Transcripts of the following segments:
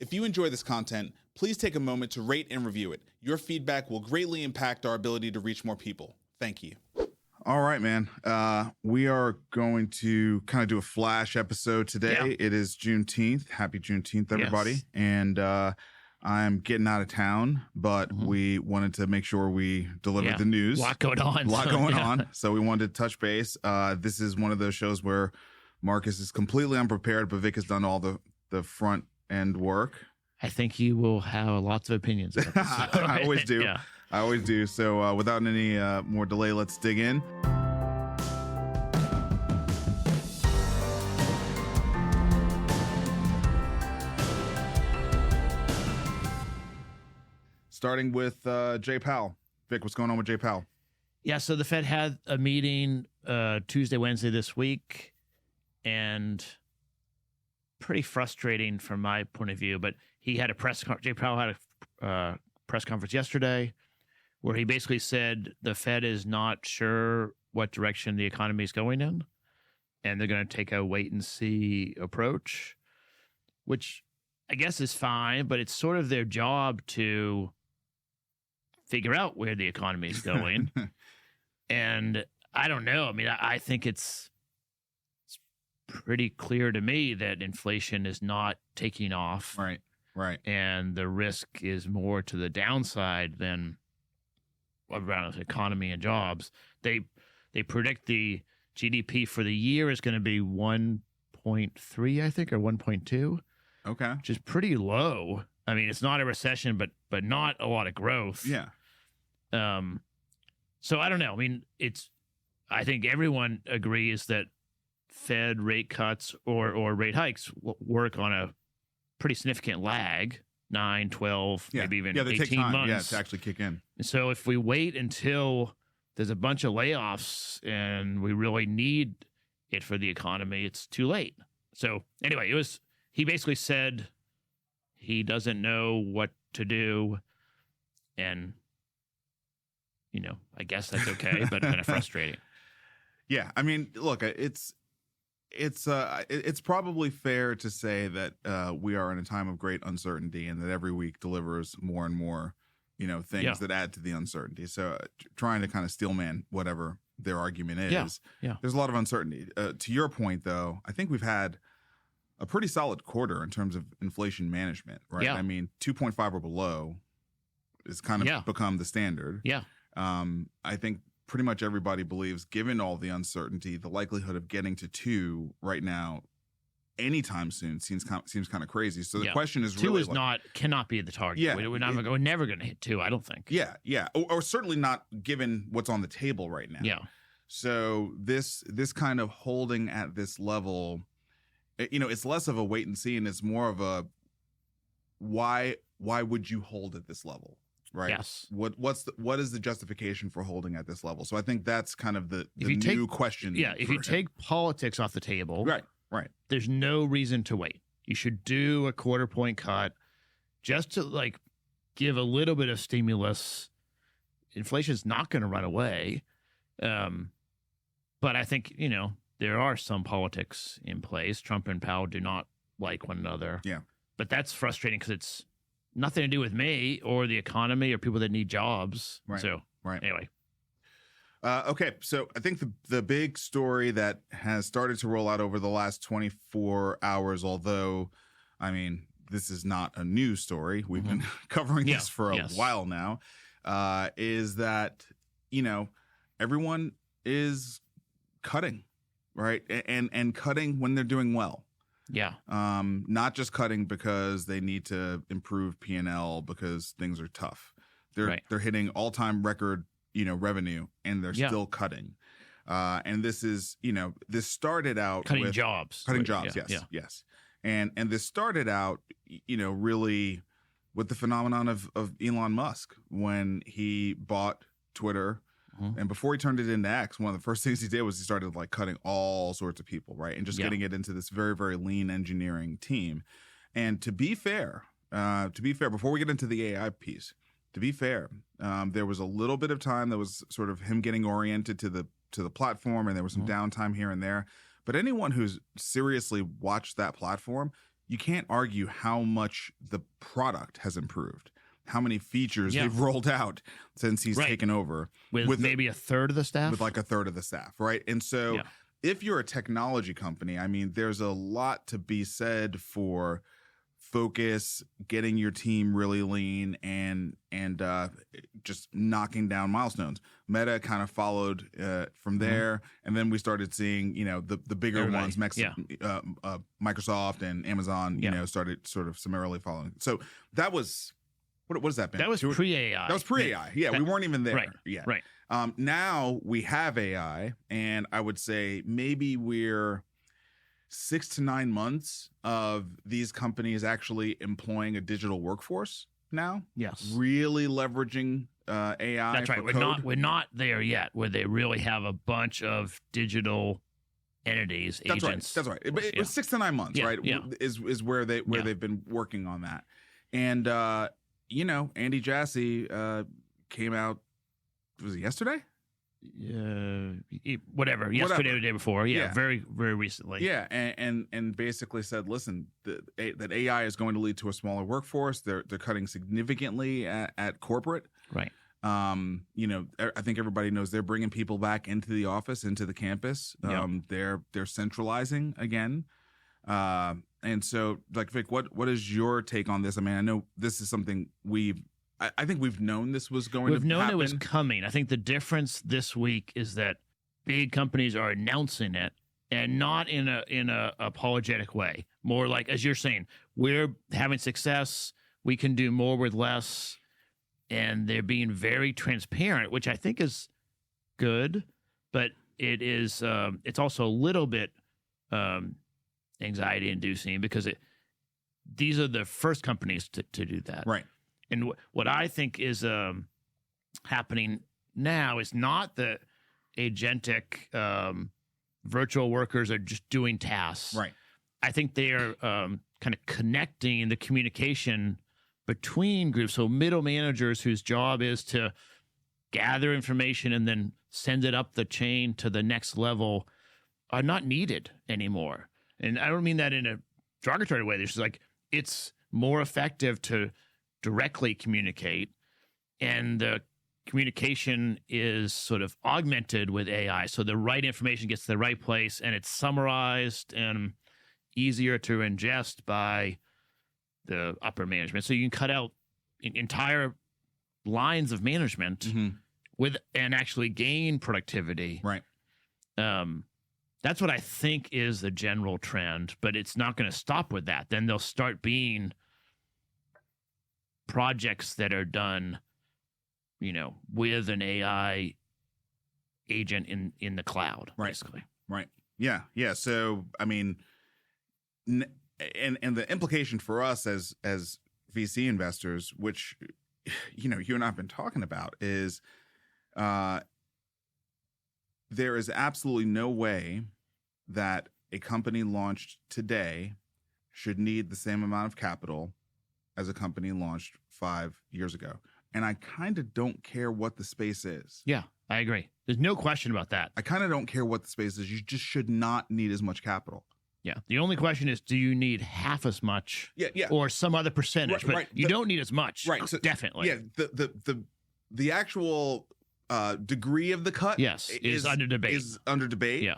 If you enjoy this content, please take a moment to rate and review it. Your feedback will greatly impact our ability to reach more people. Thank you. All right, man. We are going to kind of do a flash episode today. Yeah. It is Juneteenth. Happy Juneteenth, everybody. Yes. And I'm getting out of town, but we wanted to make sure we delivered the news. A lot going on. So we wanted to touch base. This is one of those shows where Marcus is completely unprepared, but Vic has done all the front end work. I think you will have lots of opinions about this. I always do. Yeah. I always do. So without any more delay, let's dig in. Starting with Jay Powell. Vic, what's going on with Jay Powell? Yeah, so the Fed had a meeting Tuesday, Wednesday this week, and pretty frustrating from my point of view. But he had Jay Powell had a press conference yesterday where he basically said the Fed is not sure what direction the economy is going in, and they're going to take a wait and see approach, which I guess is fine, but it's sort of their job to figure out where the economy is going. And I don't know. I mean, I think it's pretty clear to me that inflation is not taking off. Right. And the risk is more to the downside than around the economy and jobs. They predict the GDP for the year is going to be 1.3, I think, or 1.2. Okay. Which is pretty low. I mean, it's not a recession, but not a lot of growth. Yeah. So I don't know. I mean, I think everyone agrees that Fed rate cuts or rate hikes work on a pretty significant lag, 9, 12, maybe even 18 take time, months. to actually kick in. So if we wait until there's a bunch of layoffs and we really need it for the economy, it's too late. So anyway, he basically said he doesn't know what to do, and I guess that's okay, but kind of frustrating. Yeah, I mean, look, it's probably fair to say that we are in a time of great uncertainty, and that every week delivers more and more, things that add to the uncertainty. So trying to kind of steelman whatever their argument is, there's a lot of uncertainty. To your point, though, I think we've had a pretty solid quarter in terms of inflation management, right? Yeah. I mean, 2.5 or below is kind of become the standard. Yeah. I think pretty much everybody believes, given all the uncertainty, the likelihood of getting to 2 right now, anytime soon, seems kind of crazy. So the question is, 2 really cannot be the target. Yeah, we're never going to hit 2. I don't think. Yeah, or certainly not given what's on the table right now. Yeah. So this kind of holding at this level, it's less of a wait and see, and it's more of a why would you hold at this level? Right. Yes. What is the justification for holding at this level? So I think that's kind of the new question. Yeah. If you take politics off the table, right. There's no reason to wait. You should do a 1/4 point cut just to give a little bit of stimulus. Inflation's not going to run away. But I think, there are some politics in place. Trump and Powell do not like one another. Yeah. But that's frustrating because it's nothing to do with me or the economy or people that need jobs. Right. So, anyway. Okay. So I think the big story that has started to roll out over the last 24 hours, although, I mean, this is not a new story. We've been covering this for a while now, is that, everyone is cutting, right? And cutting when they're doing well. Yeah. Not just cutting because they need to improve P&L because things are tough. They're hitting all-time record, revenue, and they're still cutting. And this is, this started out cutting with jobs. Cutting jobs, yes. And this started out, really with the phenomenon of Elon Musk when he bought Twitter. And before he turned it into X, one of the first things he did was he started cutting all sorts of people, right? And just getting it into this very, very lean engineering team. And to be fair, before we get into the AI piece, to be fair, there was a little bit of time that was sort of him getting oriented to the platform, and there was some downtime here and there. But anyone who's seriously watched that platform, you can't argue how much the product has improved, how many features they've rolled out since he's taken over. With maybe a third of the staff? With like a third of the staff, right? And so if you're a technology company, I mean, there's a lot to be said for focus, getting your team really lean, and just knocking down milestones. Meta kind of followed from there, and then we started seeing, the bigger ones, Microsoft and Amazon, started sort of summarily following. So that was what has that been? That was pre-AI. That was pre-AI. Yeah, we weren't even there yet. Right. Now we have AI, and I would say maybe we're 6 to 9 months of these companies actually employing a digital workforce now. Yes. Really leveraging AI. That's right. We're not there yet where they really have a bunch of digital entities, agents. That's right. It was 6 to 9 months, right? Yeah. Is where they've been working on that. And Andy Jassy came out, was it yesterday? Whatever. Yesterday or the day before. Yeah. Very, very recently. Yeah. And basically said, listen, that AI is going to lead to a smaller workforce. They're cutting significantly at corporate. Right. I think everybody knows they're bringing people back into the office, into the campus. They're centralizing again. And so, like, Vic, what is your take on this? I mean, I know this is something I think we've known this was going to happen. We've known it was coming. I think the difference this week is that big companies are announcing it, and not in a apologetic way. More like, as you're saying, we're having success. We can do more with less, and they're being very transparent, which I think is good. But it is it's also a little bit anxiety-inducing because these are the first companies to do that, right? And what I think is happening now is not that agentic virtual workers are just doing tasks. Right. I think they are kind of connecting the communication between groups. So middle managers whose job is to gather information and then send it up the chain to the next level are not needed anymore. And I don't mean that in a derogatory way. There's like, it's more effective to directly communicate, and the communication is sort of augmented with AI. So the right information gets to the right place, and it's summarized and easier to ingest by the upper management. So you can cut out entire lines of management and actually gain productivity. Right. That's what I think is the general trend, but it's not going to stop with that. Then there'll start being projects that are done, with an AI agent in the cloud, basically. Right. Yeah. Yeah. So, I mean, and the implication for us as VC investors, which, you and I have been talking about, is there is absolutely no way that a company launched today should need the same amount of capital as a company launched 5 years ago. And I kind of don't care what the space is. Yeah, I agree. There's no question about that. I kind of don't care what the space is. You just should not need as much capital. Yeah. The only question is, do you need half as much or some other percentage? But you don't need as much. Right. So, definitely. Yeah. The actual degree of the cut is under debate. Yeah.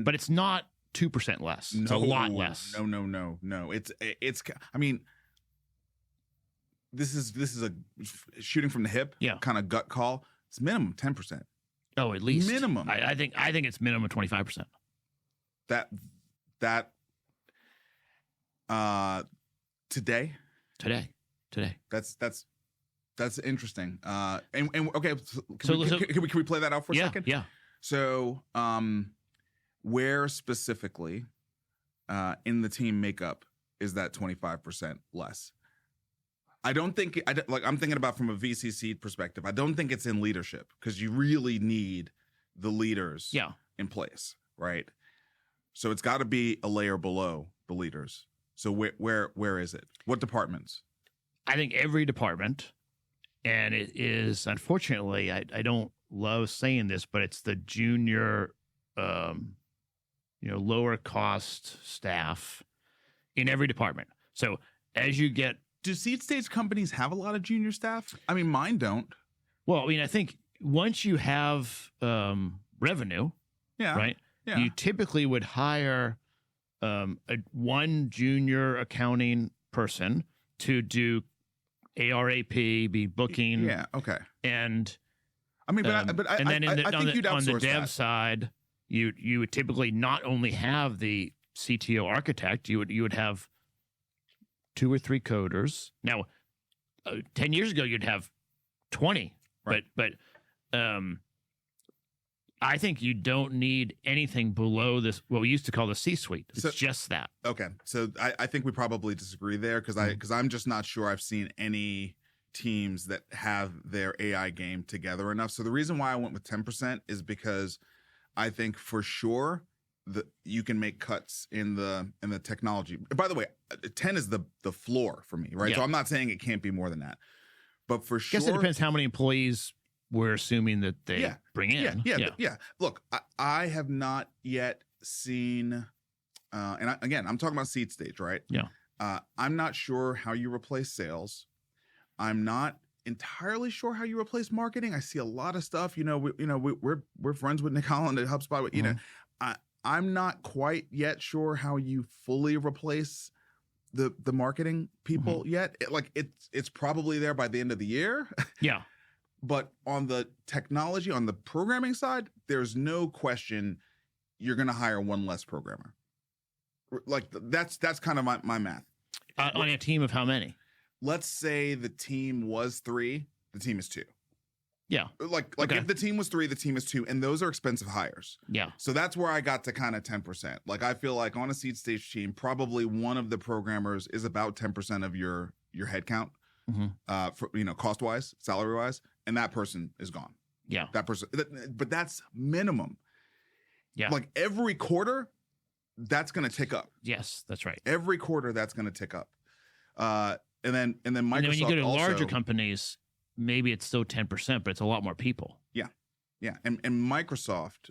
But it's not 2% less. It's a lot less. No. It's I mean, this is a shooting from the hip kind of gut call. It's minimum 10%. Oh, at least minimum. I think it's minimum 25%. That today. That's interesting. And okay, can we play that out for a second? Yeah. So, where specifically in the team makeup is that 25% less? I'm thinking about from a VCC perspective. I don't think it's in leadership, because you really need the leaders in place, right? So it's got to be a layer below the leaders. So where is it? What departments? I think every department, and it is, unfortunately, I don't love saying this, but it's the junior, lower cost staff in every department. So as you get, do seed stage companies have a lot of junior staff? I mean, mine don't. well, I mean, I think once you have revenue, Yeah. right, Yeah. you typically would hire one junior accounting person to do ARAP, be booking, Yeah. Okay. and I mean, I think you'd on the outsource dev that. side, you would typically not only have the CTO architect, you would have 2 or 3 coders. Now, 10 years ago, you'd have 20, Right. but I think you don't need anything below this, what we used to call the C-suite. It's just that. Okay, so I think we probably disagree there because I'm just not sure I've seen any teams that have their AI game together enough. So the reason why I went with 10% is because I think for sure that you can make cuts in the technology. By the way, 10 is the floor for me, right? Yeah. So I'm not saying it can't be more than that, but for sure, I guess it depends how many employees we're assuming that they bring in. Yeah. Look, I have not yet seen, and I'm talking about seed stage, right? Yeah. I'm not sure how you replace sales. I'm not entirely sure how you replace marketing. I see a lot of stuff. We're friends with Nick Holland at HubSpot. You know, I'm not quite yet sure how you fully replace the marketing people yet. It's probably there by the end of the year. Yeah. But on the technology, on the programming side, there's no question you're going to hire one less programmer. Like that's kind of my math. On a team of how many? Let's say the team was 3, the team is 2. Yeah. Like Okay. if the team was 3, the team is 2, and those are expensive hires. Yeah. So that's where I got to kind of 10%. Like I feel like on a seed stage team, probably one of the programmers is about 10% of your headcount, for cost wise, salary wise, and that person is gone. Yeah. That person, but that's minimum. Yeah. Like every quarter, that's going to tick up. Yes, that's right. Every quarter, that's going to tick up. And then Microsoft. And then when you go to larger also, companies, maybe it's still 10%, but it's a lot more people. Yeah, and Microsoft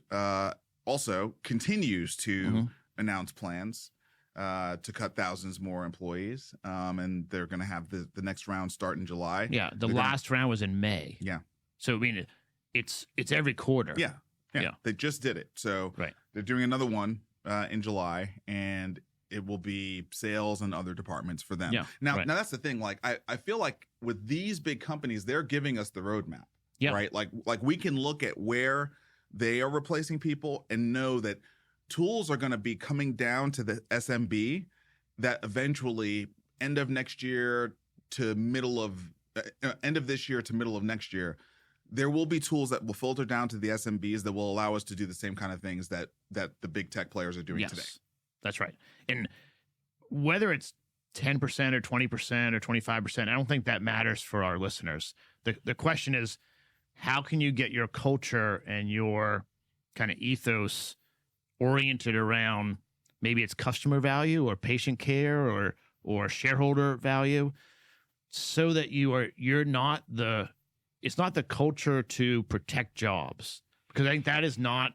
also continues to announce plans to cut thousands more employees, and they're going to have the next round start in July. Yeah, the last round was in May. Yeah. So I mean, it's every quarter. Yeah. They just did it, so Right. they're doing another one in July, and it will be sales and other departments for them. Yeah, Now right. that's the thing. Like I feel like with these big companies, they're giving us the roadmap. Yeah. Right. Like we can look at where they are replacing people and know that tools are going to be coming down to the SMB that eventually end of this year to middle of next year, there will be tools that will filter down to the SMBs that will allow us to do the same kind of things that the big tech players are doing today. That's right. And whether it's 10% or 20% or 25%, I don't think that matters for our listeners. The question is, how can you get your culture and your kind of ethos oriented around maybe it's customer value or patient care or shareholder value, so that you're not it's not the culture to protect jobs, because I think that is not,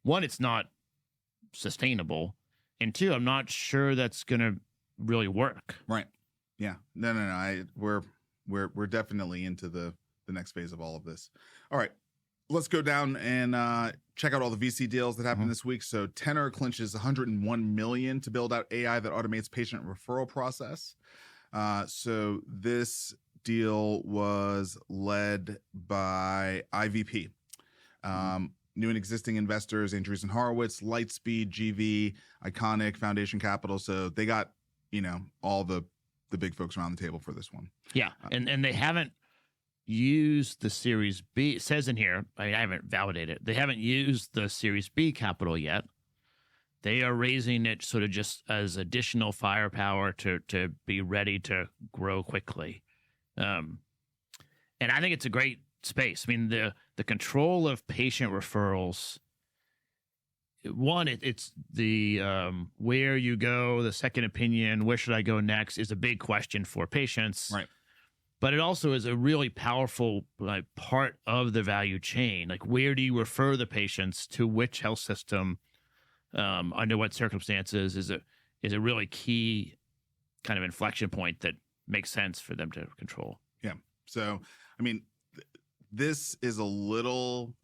one, it's not sustainable, and 2, I'm not sure that's going to really work. Right. Yeah. No. We're definitely into the next phase of all of this. All right. Let's go down and check out all the VC deals that happened this week. So Tennr clinches $101 million to build out AI that automates patient referral process. So this deal was led by IVP. New and existing investors, Andreessen Horowitz, Lightspeed, GV, Iconic, Foundation Capital. So they got, all the big folks around the table for this one. Yeah. And they haven't used the Series B. It says in here, I haven't validated it. They haven't used the Series B capital yet. They are raising it sort of just as additional firepower to be ready to grow quickly. And I think it's a great space. I mean, the control of patient referrals, one, it's the where you go, the second opinion, where should I go next, is a big question for patients. Right. But it also is a really powerful part of the value chain. Like, where do you refer the patients to which health system, under what circumstances? is a really key kind of inflection point that makes sense for them to control. Yeah. So, I mean, this is a little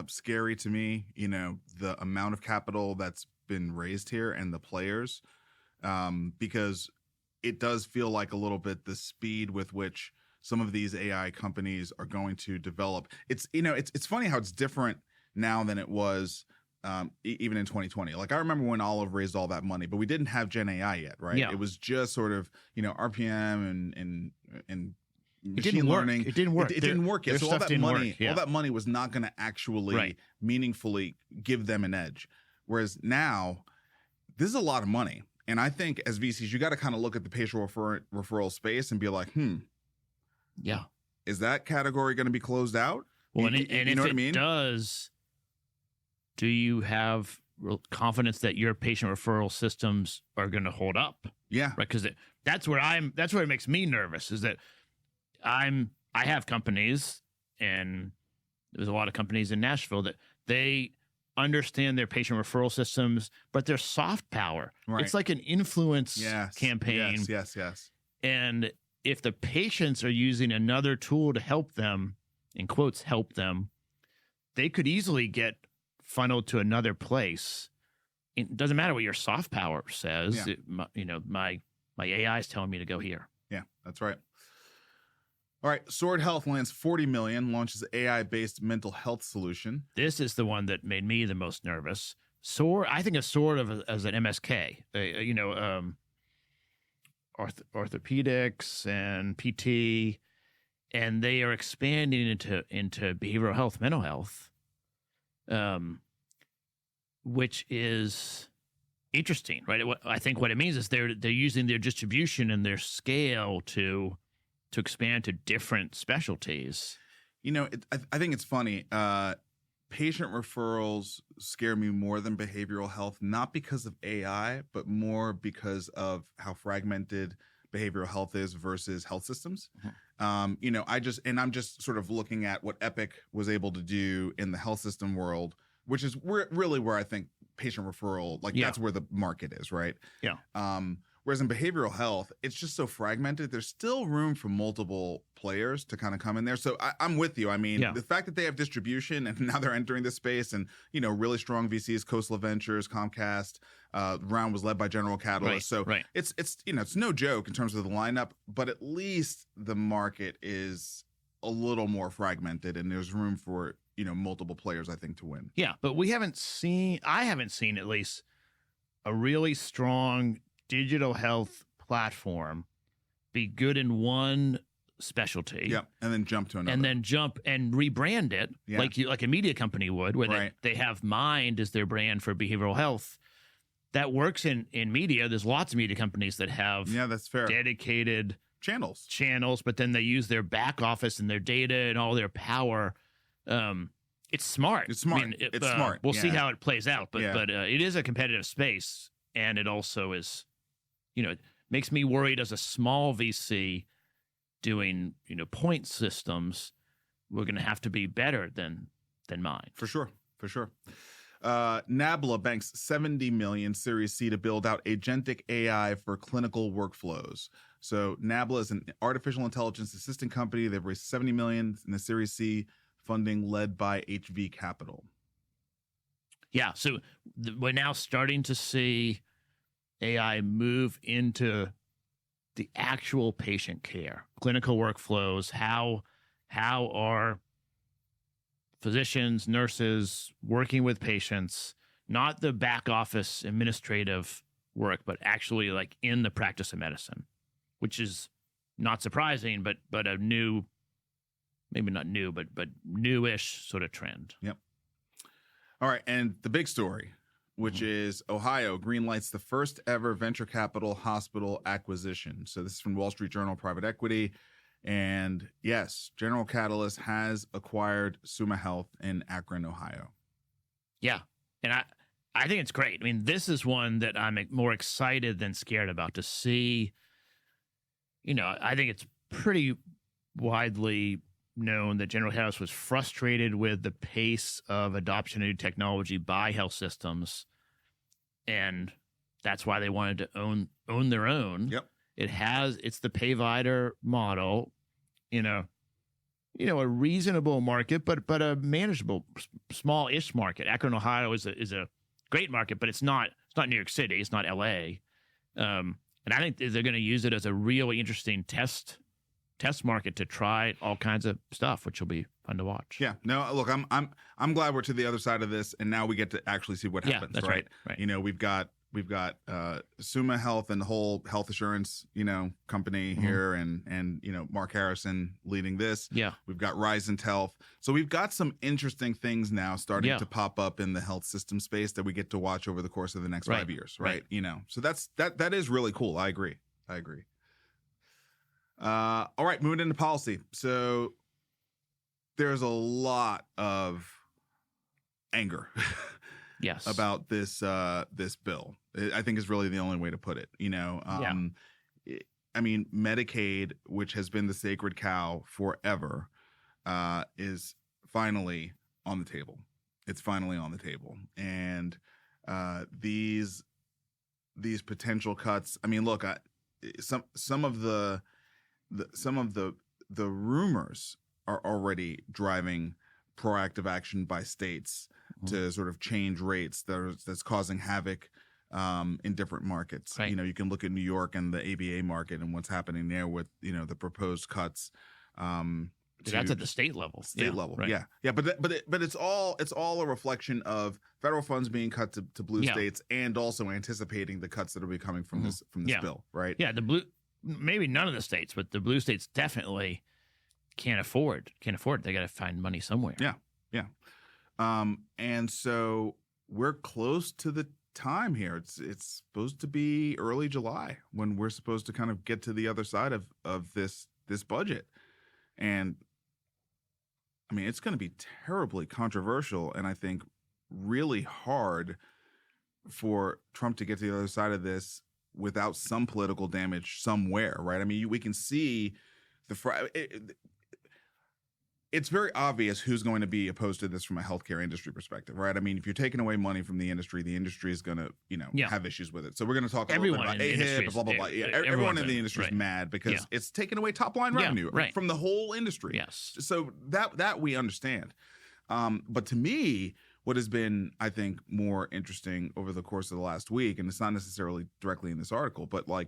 scary to me, the amount of capital that's been raised here and the players, because it does feel like a little bit the speed with which some of these AI companies are going to develop. It's funny how it's different now than it was even in 2020. Like, I remember when Olive raised all that money, but we didn't have Gen AI yet, right? Yeah. It was just sort of, RPM and It didn't learning. Work. It didn't work. It didn't work yet. So all that money was not going to actually meaningfully give them an edge. Whereas now, this is a lot of money. And I think as VCs, you got to kind of look at the patient referral space and be like, yeah, is that category going to be closed out? Well, and if it does, do you have confidence that your patient referral systems are going to hold up? Yeah, right. Because that's where it makes me nervous. Is that I have companies, and there's a lot of companies in Nashville that they understand their patient referral systems, but they're soft power. Right. It's like an influence campaign. Yes. And if the patients are using another tool to help them, in quotes, help them, they could easily get funneled to another place. It doesn't matter what your soft power says. Yeah. My AI is telling me to go here. Yeah, that's right. All right, Sword Health lands $40 million, launches AI-based mental health solution. This is the one that made me the most nervous. Sword, I think of Sword as an MSK, orthopedics and PT, and they are expanding into behavioral health, mental health, which is interesting, right? I think what it means is they're using their distribution and their scale to expand to different specialties. I think it's funny. Patient referrals scare me more than behavioral health, not because of AI, but more because of how fragmented behavioral health is versus health systems. Mm-hmm. I'm just sort of looking at what Epic was able to do in the health system world, which is really where I think patient referral, that's where the market is, right? Yeah. Whereas in behavioral health, it's just so fragmented. There's still room for multiple players to kind of come in there. So I'm with you. I mean, the fact that they have distribution and now they're entering this space and, really strong VCs, Coastal Ventures, Comcast, round was led by General Catalyst. It's no joke in terms of the lineup, but at least the market is a little more fragmented and there's room for, multiple players, I think, to win. Yeah, but I haven't seen at least a really strong digital health platform be good in one specialty. Yeah, and then jump to another. And then jump and rebrand it like a media company would, where they have Mind as their brand for behavioral health. That works in media. There's lots of media companies that have that's fair. Dedicated channels, but then they use their back office and their data and all their power. It's smart. It's smart. I mean, it's smart. We'll see how it plays out, but it is a competitive space, and it also is, it makes me worried as a small VC doing, point systems. We're going to have to be better than mine. For sure. Nabla banks $70 million Series C to build out agentic AI for clinical workflows. So Nabla is an artificial intelligence assistant company. They've raised $70 million in the Series C funding led by HV Capital. Yeah, so we're now starting to see AI move into the actual patient care, clinical workflows. How are physicians, nurses working with patients, not the back office administrative work, but actually like in the practice of medicine, which is not surprising, but a new, maybe not new, but newish sort of trend. Yep. All right, and the big story, which is Ohio greenlights the first ever venture capital hospital acquisition. So this is from Wall Street Journal Private Equity. And yes, General Catalyst has acquired Summa Health in Akron, Ohio. Yeah. And I think it's great. I mean, this is one that I'm more excited than scared about to see. I think it's pretty widely known that General Catalyst was frustrated with the pace of adoption of new technology by health systems, and that's why they wanted to own their own. Yep. It's the payvider model in a reasonable market, but a manageable, small-ish market. Akron, Ohio is a great market, but it's not New York City. It's not LA. And I think they're going to use it as a really interesting test market to try all kinds of stuff, which will be fun to watch. Yeah. No, look, I'm glad we're to the other side of this, and now we get to actually see what happens. That's right. You know, we've got Summa Health and the whole health assurance, company here, and Mark Harrison leading this. Yeah. We've got Risant Health. So we've got some interesting things now starting to pop up in the health system space that we get to watch over the course of the next 5 years, right? So that is really cool. I agree. All right, moving into policy. So there's a lot of anger yes, about this bill. I think is really the only way to put it. I mean, Medicaid, which has been the sacred cow forever, is finally on the table. It's finally on the table, and these potential cuts. I mean, look, some of the rumors are already driving proactive action by states to sort of change rates that's causing havoc in different markets. Right. You can look at New York and the ABA market and what's happening there with the proposed cuts. That's at the state level. Level, right. yeah. But it's all a reflection of federal funds being cut to blue states, and also anticipating the cuts that will be coming from this bill, right? Yeah, maybe none of the states, but the blue states definitely can't afford it. They got to find money somewhere. Yeah. And so we're close to the time here. It's supposed to be early July when we're supposed to kind of get to the other side of this budget. And I mean, it's going to be terribly controversial, and I think really hard for Trump to get to the other side of this without some political damage somewhere, right? I mean, we can see it's very obvious who's going to be opposed to this from a healthcare industry perspective, right? I mean, if you're taking away money from the industry is going to, have issues with it. So we're going to talk a little bit about AHIP, blah, blah, blah. Yeah, everyone in the industry is mad because it's taking away top line revenue from the whole industry. Yes. So that we understand. But to me, what has been, I think, more interesting over the course of the last week, and it's not necessarily directly in this article, but like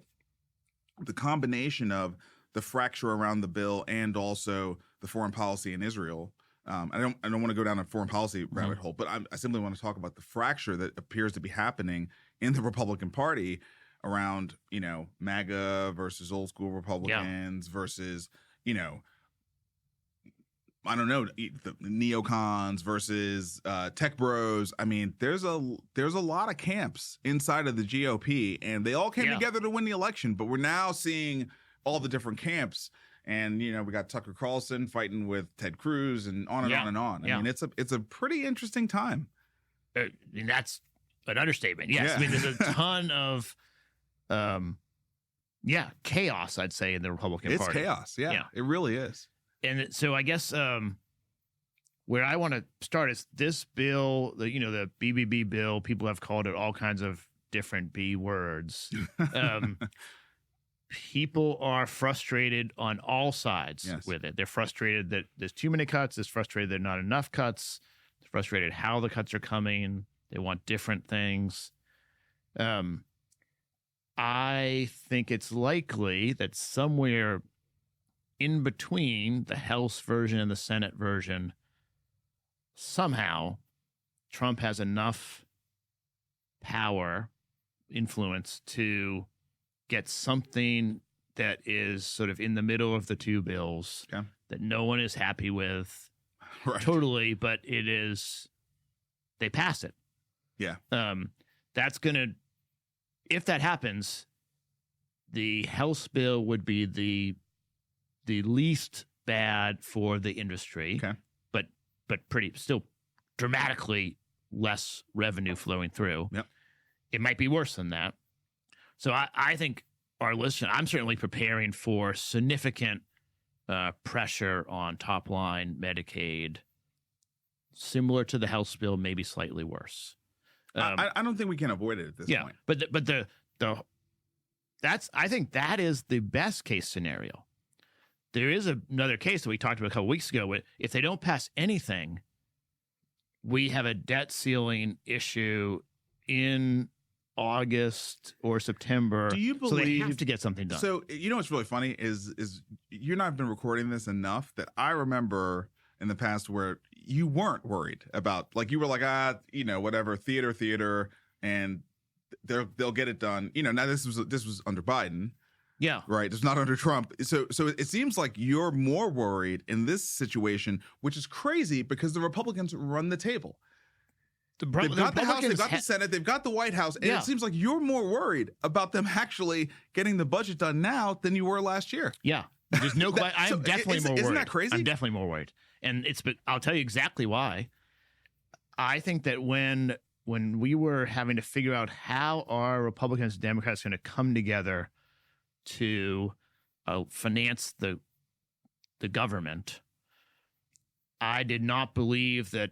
the combination of the fracture around the bill and also the foreign policy in Israel. I don't want to go down a foreign policy rabbit hole, but I simply want to talk about the fracture that appears to be happening in the Republican Party around, MAGA versus old school Republicans versus, I don't know, the neocons versus tech bros. I mean, there's a lot of camps inside of the GOP, and they all came together to win the election. But we're now seeing all the different camps, and we got Tucker Carlson fighting with Ted Cruz, and on and on and on. I mean, it's a pretty interesting time. And that's an understatement. Yes, I mean, there's a ton of chaos, I'd say, in the Republican Party. It's chaos. Yeah, it really is. And so I guess where I want to start is this bill, the BBB bill. People have called it all kinds of different B words. People are frustrated on all sides with it. They're frustrated that there's too many cuts. They're frustrated there are not enough cuts. They're frustrated how the cuts are coming. They want different things. I think it's likely that somewhere in between the House version and the Senate version, somehow Trump has enough power, influence to get something that is sort of in the middle of the two bills that no one is happy with totally, but they pass it. Yeah. That's going to, if that happens, the House bill would be the least bad for the industry, but pretty still dramatically less revenue flowing through. Yep. It might be worse than that. So I think I'm certainly preparing for significant pressure on top line Medicaid, similar to the House bill, maybe slightly worse. I don't think we can avoid it at this point. But I think that is the best case scenario. There is another case that we talked about a couple weeks ago. If they don't pass anything, we have a debt ceiling issue in August or September. Do you believe? So they have to get something done. So what's really funny is you're not been recording this enough that I remember in the past where you weren't worried about, like, you were like, whatever, theater, and they'll get it done. Now this was under Biden. Yeah. Right. It's not under Trump. So it seems like you're more worried in this situation, which is crazy because the Republicans run the table. They've got the House, they've got the Senate, they've got the White House, and it seems like you're more worried about them actually getting the budget done now than you were last year. Yeah. There's no question. I'm definitely more worried. Isn't that crazy? I'm definitely more worried. But I'll tell you exactly why. I think that when we were having to figure out how are Republicans and Democrats going to come together to finance the government, I did not believe that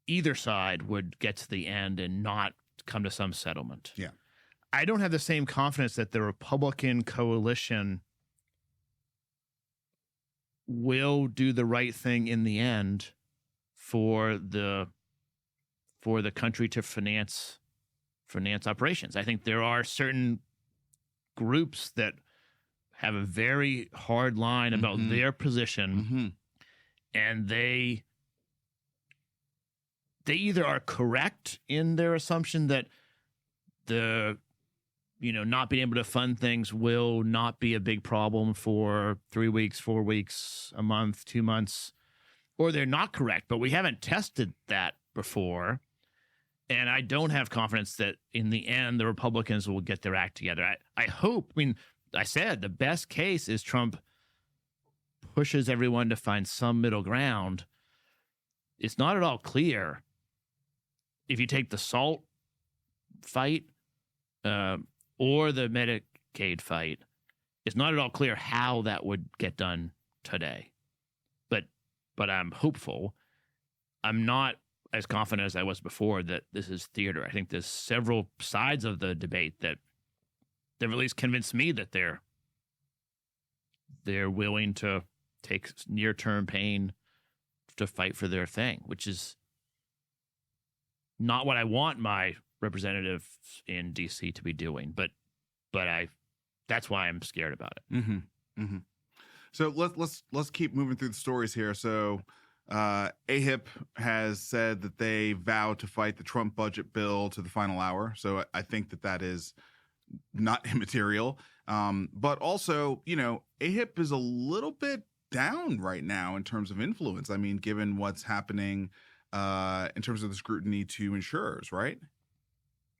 either side would get to the end and not come to some settlement. Yeah. I don't have the same confidence that the Republican coalition will do the right thing in the end for the country to finance operations. I think there are certain groups that have a very hard line about their position, and they either are correct in their assumption that the not being able to fund things will not be a big problem for 3 weeks, 4 weeks, a month, 2 months, or they're not correct, but we haven't tested that before. And I don't have confidence that in the end, the Republicans will get their act together. I hope, I said the best case is Trump pushes everyone to find some middle ground. It's not at all clear if you take the SALT fight or the Medicaid fight. It's not at all clear how that would get done today. But I'm hopeful. I'm not as confident as I was before that this is theater. I think there's several sides of the debate that at least convinced me that they're willing to take near-term pain to fight for their thing, which is not what I want my representatives in DC to be doing, but that's why I'm scared about it. So let's keep moving through the stories here. So AHIP has said that they vow to fight the Trump budget bill to the final hour. So I think that is not immaterial. But also, AHIP is a little bit down right now in terms of influence. I mean, given what's happening in terms of the scrutiny to insurers, right?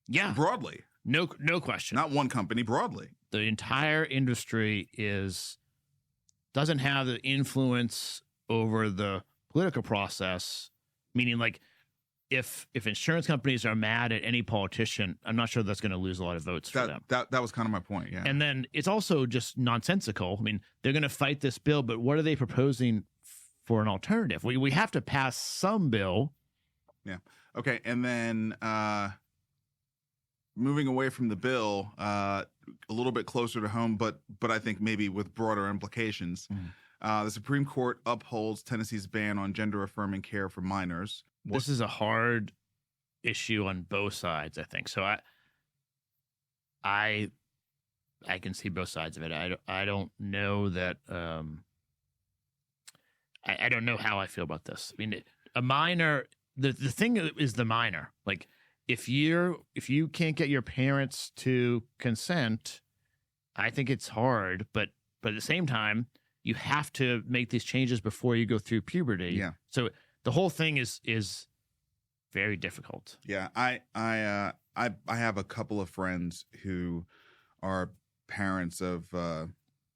Yeah. Broadly. No question. Not one company, broadly. The entire industry doesn't have the influence over the political process, meaning like if insurance companies are mad at any politician, I'm not sure that's going to lose a lot of votes for them. That was kind of my point, yeah. And then it's also just nonsensical. I mean, they're going to fight this bill, but what are they proposing for an alternative? We have to pass some bill. Yeah. Okay, and then moving away from the bill, a little bit closer to home, but I think maybe with broader implications. The Supreme Court upholds Tennessee's ban on gender-affirming care for minors. This is a hard issue on both sides, I think. So I can see both sides of it. I don't know that. I don't know how I feel about this. I mean, a minor. The thing is the minor. Like if you can't get your parents to consent, I think it's hard. But at the same time, you have to make these changes before you go through puberty. Yeah. So the whole thing is very difficult. Yeah. I have a couple of friends who are parents of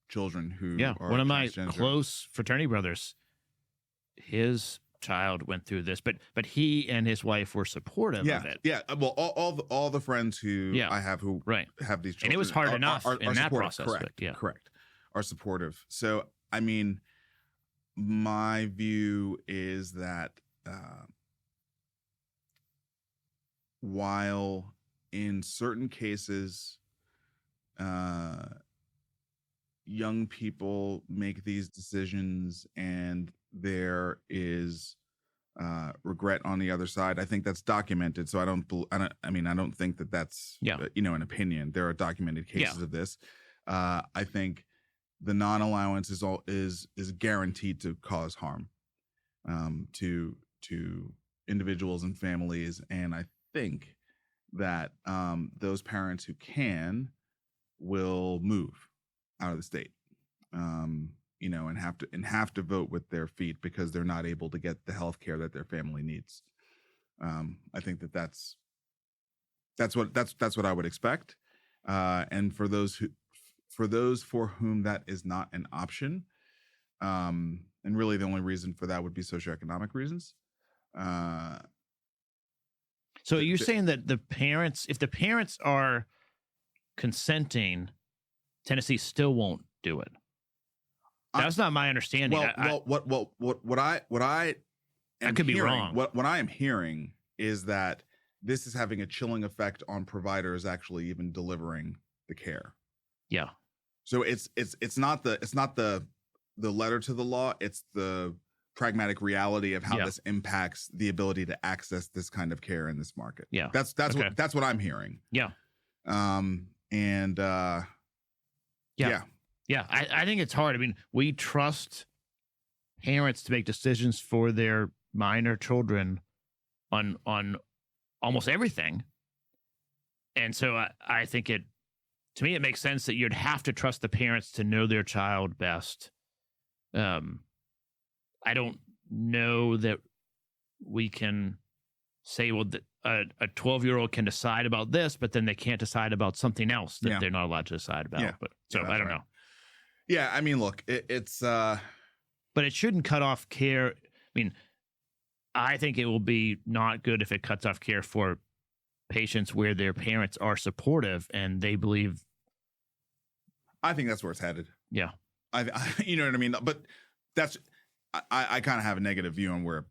children who are one of my transgender. close fraternity brothers, his child went through this, but he and his wife were supportive of it. Yeah. Well, all the friends who I have who have these children, and it was hard enough in that process. Correct. But correct. Are supportive. So I mean, my view is that while in certain cases, young people make these decisions and there is regret on the other side, I think that's documented. So I don't think that that's an opinion. There are documented cases of this. I think the non-allowance is guaranteed to cause harm to individuals and families, and I think that those parents who can will move out of the state, and have to vote with their feet because they're not able to get the health care that their family needs. I think that's what I would expect. And for those for whom that is not an option, and really the only reason for that would be socioeconomic reasons. So you're saying that if the parents are consenting, Tennessee still won't do it? That's not my understanding. What I could be wrong. What I am hearing is that this is having a chilling effect on providers actually even delivering the care. Yeah. So it's not the letter to the law. It's the pragmatic reality of how this impacts the ability to access this kind of care in this market. Yeah. That's what I'm hearing. Yeah. Yeah, I think it's hard. I mean, we trust parents to make decisions for their minor children on almost everything. And so I think to me, it makes sense that you'd have to trust the parents to know their child best. I don't know that we can say, well, a 12-year-old can decide about this, but then they can't decide about something else that they're not allowed to decide about. Yeah. But I don't know. Yeah, I mean, look, it's but it shouldn't cut off care. I mean, I think it will be not good if it cuts off care for patients where their parents are supportive and they believe. I think that's where it's headed. Yeah. You know what I mean? But I kind of have a negative view on where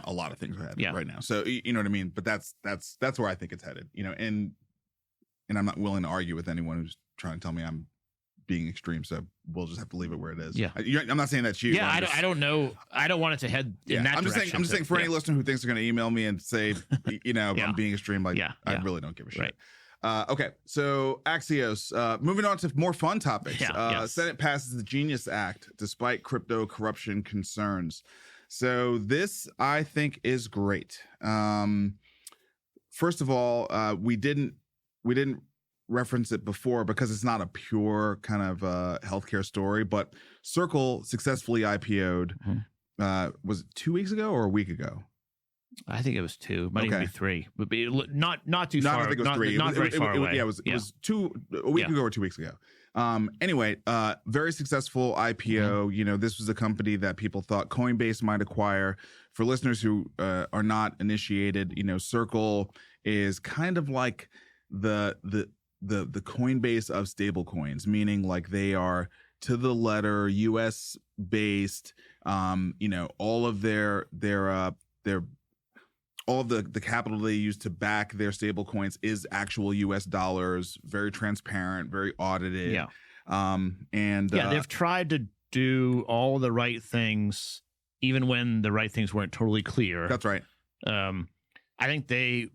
a lot of things are headed right now. So, you know what I mean? But that's where I think it's headed, and I'm not willing to argue with anyone who's trying to tell me I'm being extreme, so we'll just have to leave it where it is. Yeah, I'm not saying that's you. Yeah, I don't know. I don't want it to head in that direction. I'm just saying for any listener who thinks they're going to email me and say, I'm being extreme, I really don't give a shit. Right. Okay, so Axios. Moving on to more fun topics. Senate passes the Genius Act despite crypto corruption concerns. So this, I think, is great. First of all, we didn't reference it before because it's not a pure kind of healthcare story, but Circle successfully IPO'd. Was it 2 weeks ago or a week ago? I think it was 2. Might even be 3. Would be not too far. I think it was 3. Not very far away. Yeah, it was a week ago or 2 weeks ago. Anyway, very successful IPO. This was a company that people thought Coinbase might acquire. For listeners who are not initiated, Circle is kind of like the Coinbase of stablecoins, meaning like they are to the letter U.S. based. All of their all of the capital they use to back their stablecoins is actual U.S. dollars. Very transparent, very audited. Yeah. They've tried to do all the right things, even when the right things weren't totally clear. That's right. I think they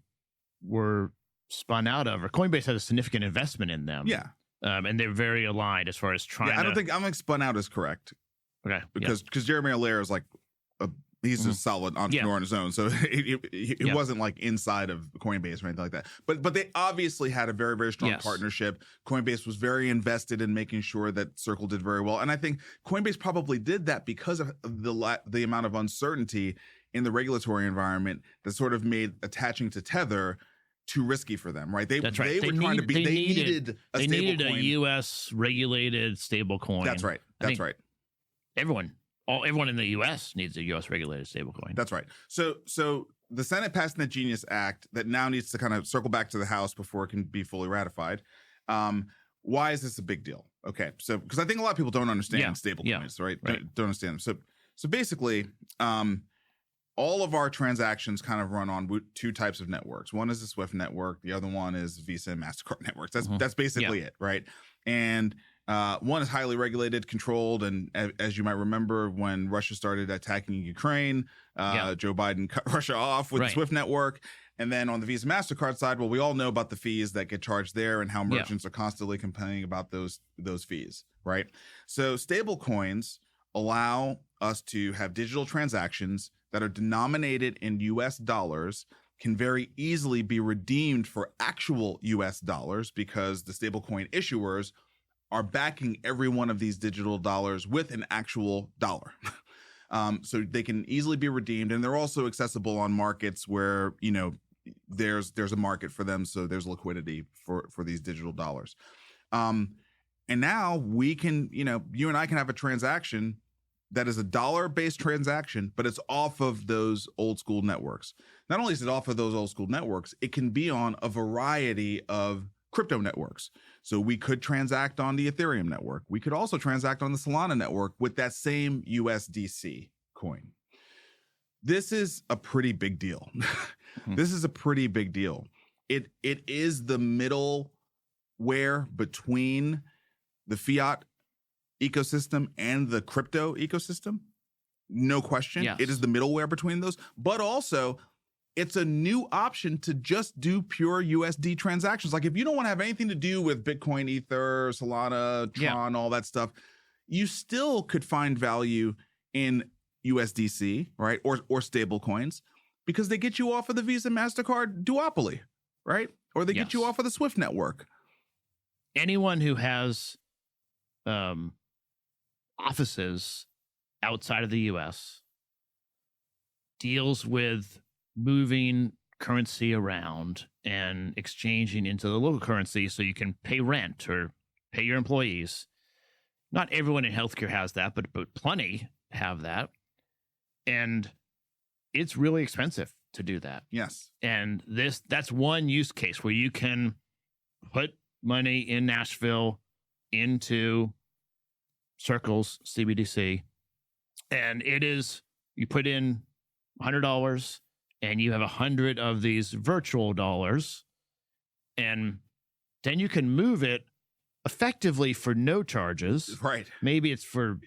were spun out of, or Coinbase had a significant investment in them. Yeah. And they're very aligned as far as trying I don't think spun out is correct. Okay. Because Jeremy Allaire is like he's a solid entrepreneur on his own. So he wasn't like inside of Coinbase or anything like that. But they obviously had a very, very strong partnership. Coinbase was very invested in making sure that Circle did very well. And I think Coinbase probably did that because of the amount of uncertainty in the regulatory environment that sort of made attaching to Tether too risky for them, right? They needed a U.S. regulated stablecoin. That's right. Right. Everyone in the U.S. needs a U.S. regulated stablecoin. That's right. So the Senate passed the Genius Act that now needs to kind of circle back to the House before it can be fully ratified. Why is this a big deal? Okay, so because I think a lot of people don't understand stablecoins, right? Don't understand them. So basically, all of our transactions kind of run on two types of networks. One is the SWIFT network. The other one is Visa and MasterCard networks. That's basically it, right? And one is highly regulated, controlled, and as you might remember, when Russia started attacking Ukraine, Joe Biden cut Russia off with the SWIFT network. And then on the Visa MasterCard side, well, we all know about the fees that get charged there and how merchants are constantly complaining about those fees, right? So stable coins allow us to have digital transactions that are denominated in US dollars, can very easily be redeemed for actual US dollars because the stablecoin issuers are backing every one of these digital dollars with an actual dollar. So they can easily be redeemed, and they're also accessible on markets where, you know, there's a market for them, so there's liquidity for these digital dollars. And now we can, you know, you and I can have a transaction that is a dollar-based transaction, but it's off of those old school networks. Not only is it off of those old school networks, it can be on a variety of crypto networks. So we could transact on the Ethereum network. We could also transact on the Solana network with that same USDC coin. This is a pretty big deal. This is a pretty big deal. It is the middleware between the fiat ecosystem and the crypto ecosystem. No question. Yes. It is the middleware between those, but also it's a new option to just do pure USD transactions. Like if you don't want to have anything to do with Bitcoin, Ether, Solana, Tron, all that stuff, you still could find value in USDC, right? Or stable coins, because they get you off of the Visa MasterCard duopoly, right? Or they get you off of the SWIFT network. Anyone who has offices outside of the US deals with moving currency around and exchanging into the local currency so you can pay rent or pay your employees. Not everyone in healthcare has that, but plenty have that. And it's really expensive to do that. Yes. And that's one use case where you can put money in Nashville into Circle's CBDC, and it is, you put in $100 and you have 100 of these virtual dollars, and then you can move it effectively for no charges. Right. Maybe it's for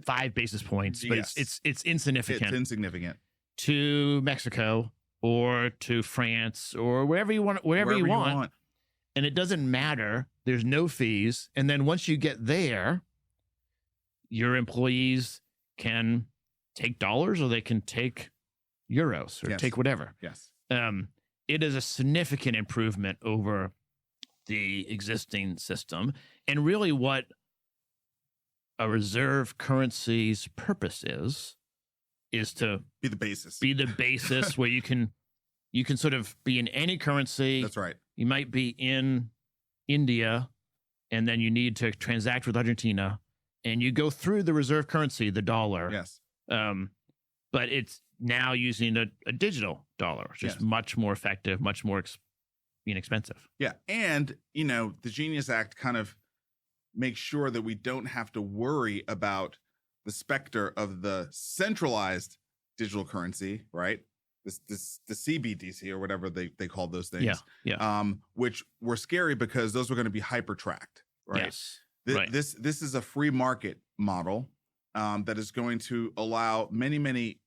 5 basis points, but it's insignificant. It's insignificant. To Mexico or to France or wherever you want, wherever you want. And it doesn't matter. There's no fees. And then once you get there, your employees can take dollars or they can take euros or take whatever. Yes. It is a significant improvement over the existing system. And really what a reserve currency's purpose is to be the basis. Be the basis where you can sort of be in any currency. That's right. You might be in India and then you need to transact with Argentina and you go through the reserve currency, the dollar. Yes. But it's now using a digital dollar, which is much more effective, much more inexpensive. Yeah. And, you know, the Genius Act kind of makes sure that we don't have to worry about the specter of the centralized digital currency, right? The CBDC or whatever they called those things. Which were scary because those were going to be hyper tracked, right? Yes. This is a free market model that is going to allow many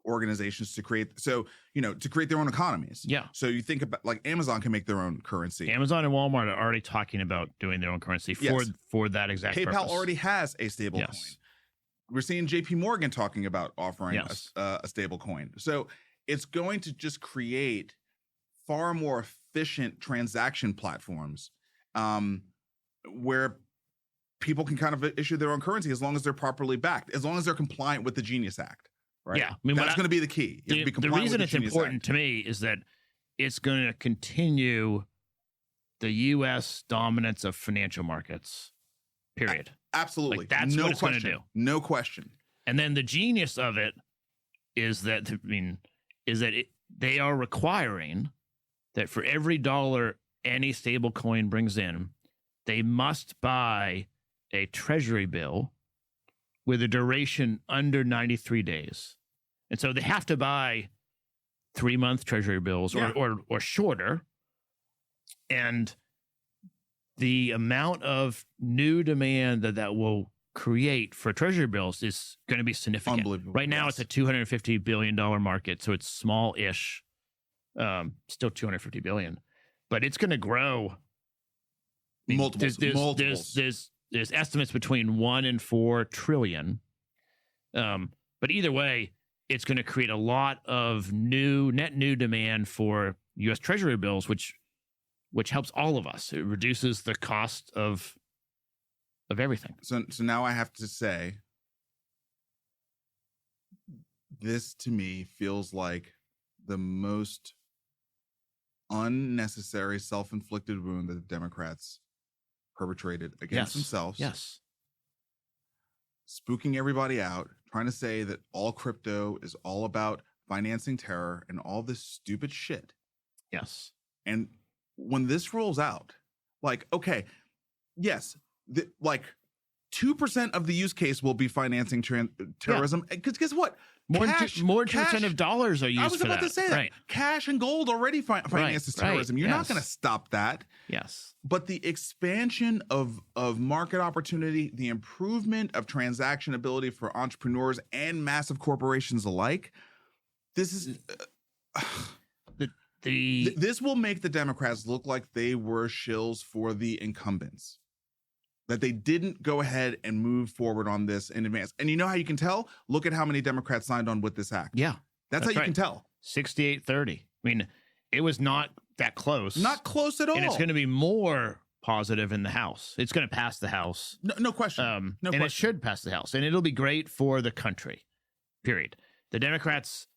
organizations to create their own economies. Yeah. So you think about like Amazon can make their own currency. Amazon and Walmart are already talking about doing their own currency for that exact PayPal purpose. already has a stable coin. We're seeing JP Morgan talking about offering a stable coin. So it's going to just create far more efficient transaction platforms where people can kind of issue their own currency as long as they're properly backed, as long as they're compliant with the Genius Act. Right? Yeah. I mean, that's going to be the key. The reason it's important to me is that it's going to continue the U.S. dominance of financial markets, period. Absolutely. Like, that's what it's going to do. No question. And then the genius of it is that, they are requiring that for every dollar any stable coin brings in, they must buy a treasury bill with a duration under 93 days. And so they have to buy 3-month treasury bills or shorter. And the amount of new demand that will create for treasury bills is going to be significant. Unbelievable. Right now, it's a $250 billion market, so it's small-ish, still $250 billion, but it's going to grow. Multiples. There's estimates between 1 and 4 trillion. But either way, it's going to create a lot of net new demand for U.S. Treasury bills, which helps all of us. It reduces the cost of everything. So now I have to say, this to me feels like the most unnecessary self-inflicted wound that the Democrats perpetrated against themselves. Yes. Spooking everybody out, trying to say that all crypto is all about financing terror and all this stupid shit. Yes. And when this rolls out, like, okay, yes, like 2% of the use case will be financing terrorism. Because guess what? More than 2% of dollars are used for that. I was about to say that. Right. Cash and gold already finances terrorism. Right. You're not going to stop that. Yes. But the expansion of market opportunity, the improvement of transaction ability for entrepreneurs and massive corporations alike, this is... This will make the Democrats look like they were shills for the incumbents. That they didn't go ahead and move forward on this in advance. And you know how you can tell? Look at how many Democrats signed on with this act. Yeah. That's how you can tell. 68-30. I mean, it was not that close. Not close at all. And it's going to be more positive in the House. It's going to pass the House. No question. It should pass the House. And it'll be great for the country, period. The Democrats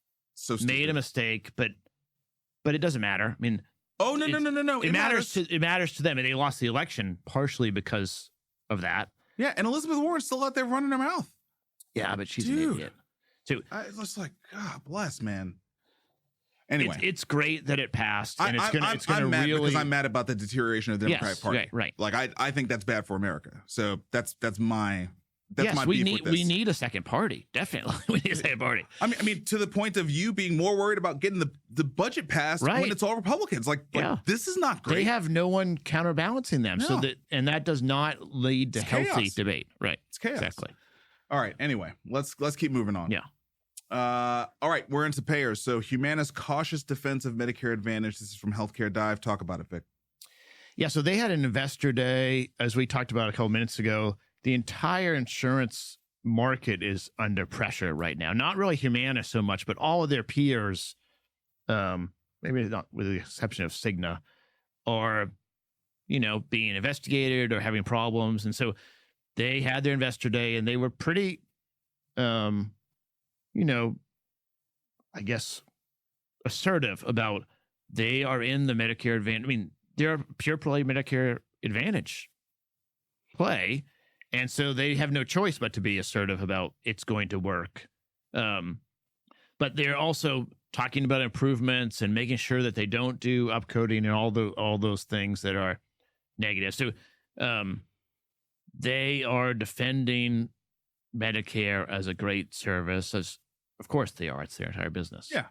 made a mistake, but it doesn't matter. I mean... Oh, no. It matters to them. And they lost the election partially because of that. Yeah, and Elizabeth Warren's still out there running her mouth. Yeah, but she's an idiot. So it's just like, God bless, man. Anyway, it's great that it passed, and it's gonna mad really because I'm mad about the deterioration of the Democratic Party. Right. Like I think that's bad for America. So that's my my we beef with this. We need a second party. Definitely, we need a second party. I mean, to the point of you being more worried about getting the budget passed when it's all Republicans. Like this is not great. They have no one counterbalancing them, so that does not lead to healthy debate. Right? It's chaos. Exactly. All right. Anyway, let's keep moving on. Yeah. All right, we're into payers. So Humana's cautious defense of Medicare Advantage. This is from Healthcare Dive. Talk about it, Vic. Yeah, so they had an investor day, as we talked about a couple minutes ago. The entire insurance market is under pressure right now. Not really Humana so much, but all of their peers, maybe not with the exception of Cigna, are, being investigated or having problems. And so they had their investor day, and they were pretty, I guess, assertive about they are in the Medicare Advantage. I mean, they're a pure play Medicare Advantage play. And so they have no choice but to be assertive about it's going to work. But they're also talking about improvements and making sure that they don't do upcoding and all those things that are negative. So they are defending Medicare as a great service, as of course they are. It's their entire business. Yeah.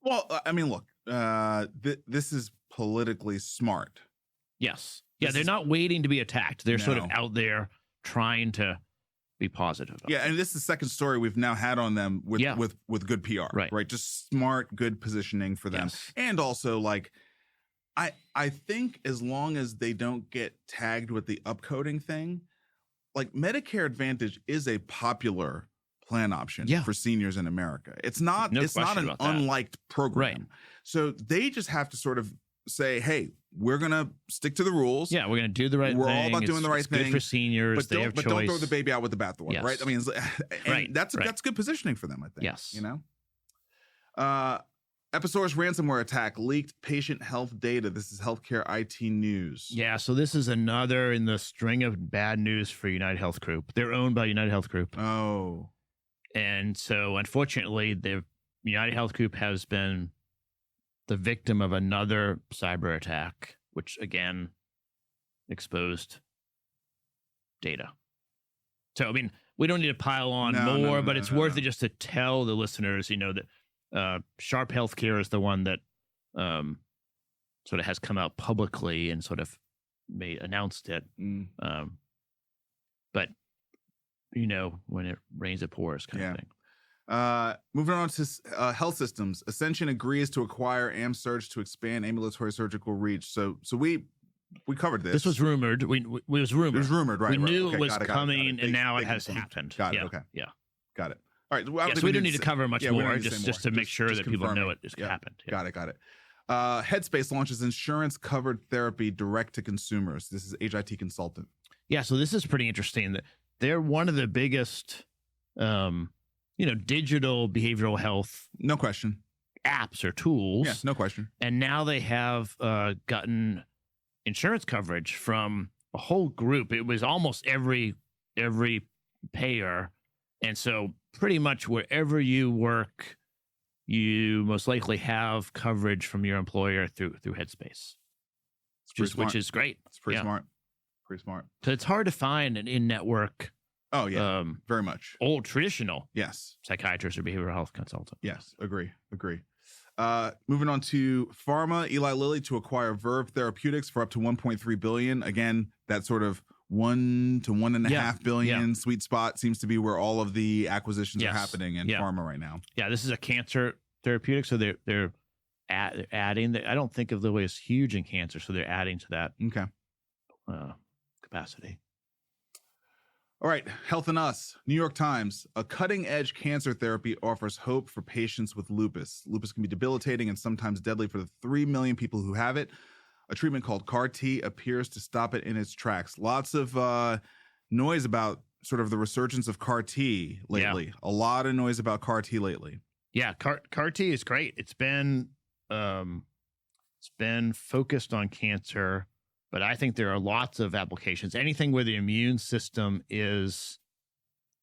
Well, I mean, look, this is politically smart. Yes. Yeah, they're not waiting to be attacked. They're sort of out there trying to be positive. Yeah, and this is the second story we've now had on them with good PR. Right. Just smart, good positioning for them. Yes. And also, like, I think as long as they don't get tagged with the upcoding thing, like Medicare Advantage is a popular plan option for seniors in America. It's not an unliked program. Right. So they just have to sort of say, hey, we're going to stick to the rules. Yeah, we're going to do the right thing. We're all about doing the right thing. Good for seniors. But don't throw the baby out with the bathwater, yes. right? I mean, that's good positioning for them, I think. Yes. Episource ransomware attack leaked patient health data. This is healthcare IT news. Yeah, so this is another in the string of bad news for United Health Group. They're owned by United Health Group. Oh. And so, unfortunately, the United Health Group has been the victim of another cyber attack, which again exposed data. So, I mean, we don't need to pile on more, but it's worth it just to tell the listeners, that Sharp Healthcare is the one that sort of has come out publicly and sort of announced it. But when it rains, it pours kind of thing. Moving on to health systems. Ascension agrees to acquire Amsurg to expand ambulatory surgical reach. So we covered this. This was rumored. It was rumored. It was rumored, right? We knew okay, it was coming, got it. and now it has happened. Got it. Okay. Yeah. Got it. All right. Well, so we don't need to cover much more, just to make sure that people know it happened. Yeah. Got it. Headspace launches insurance-covered therapy direct to consumers. This is HIT Consultant. Yeah, so this is pretty interesting. They're one of the biggest, digital behavioral health, no question, apps or tools. Yeah, no question. And now they have gotten insurance coverage from a whole group. It was almost every payer, and so pretty much wherever you work, you most likely have coverage from your employer through Headspace, which is great. It's pretty smart. Pretty smart. So it's hard to find an in-network. Oh yeah, very much old traditional. Yes, psychiatrist or behavioral health consultant. Yes, agree. Moving on to pharma, Eli Lilly to acquire Verve Therapeutics for up to $1.3 billion. Again, that sort of $1 to $1.5 billion sweet spot seems to be where all of the acquisitions are happening in pharma right now. Yeah, this is a cancer therapeutic, so they're adding. I don't think of Lilly as huge in cancer, so they're adding to that. Okay. Capacity. All right, Health and Us. New York Times. A cutting-edge cancer therapy offers hope for patients with lupus. Lupus can be debilitating and sometimes deadly for the 3 million people who have it. A treatment called CAR-T appears to stop it in its tracks. Lots of noise about sort of the resurgence of CAR-T lately. Yeah. A lot of noise about CAR-T lately. Yeah, CAR-T is great. It's been focused on cancer, but I think there are lots of applications. Anything where the immune system is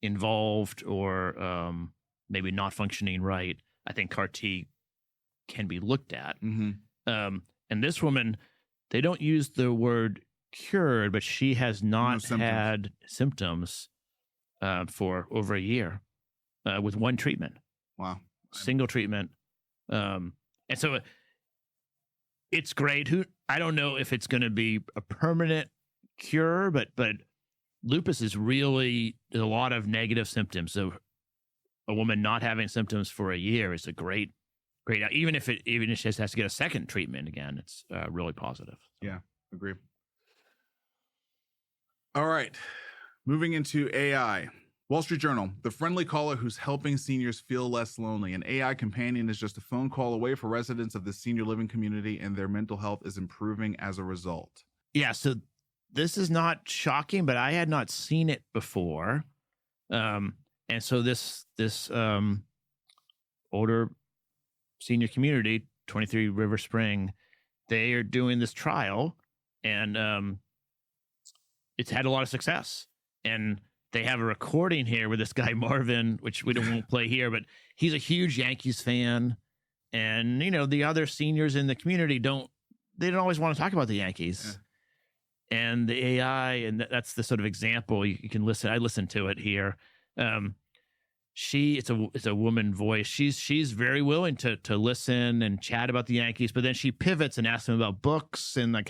involved or maybe not functioning right, I think CAR-T can be looked at. Mm-hmm. And this woman, they don't use the word cured, but she has not had symptoms for over a year with one treatment. Wow. Single treatment. And so it's great. I don't know if it's going to be a permanent cure, but lupus is really a lot of negative symptoms. So a woman not having symptoms for a year is a great, even if she has to get a second treatment again, it's really positive. Yeah, agree. All right, moving into AI. Wall Street Journal, the friendly caller who's helping seniors feel less lonely. An AI companion is just a phone call away for residents of the senior living community, and their mental health is improving as a result. Yeah, so this is not shocking, but I had not seen it before. And so this older senior community, 23 River Spring, they are doing this trial, and it's had a lot of success. And they have a recording here with this guy, Marvin, which we won't play here, but he's a huge Yankees fan. And, the other seniors in the community don't always want to talk about the Yankees. Yeah. And the AI, and that's the sort of example you can listen. I listened to it here. It's a woman voice. She's very willing to listen and chat about the Yankees, but then she pivots and asks him about books and like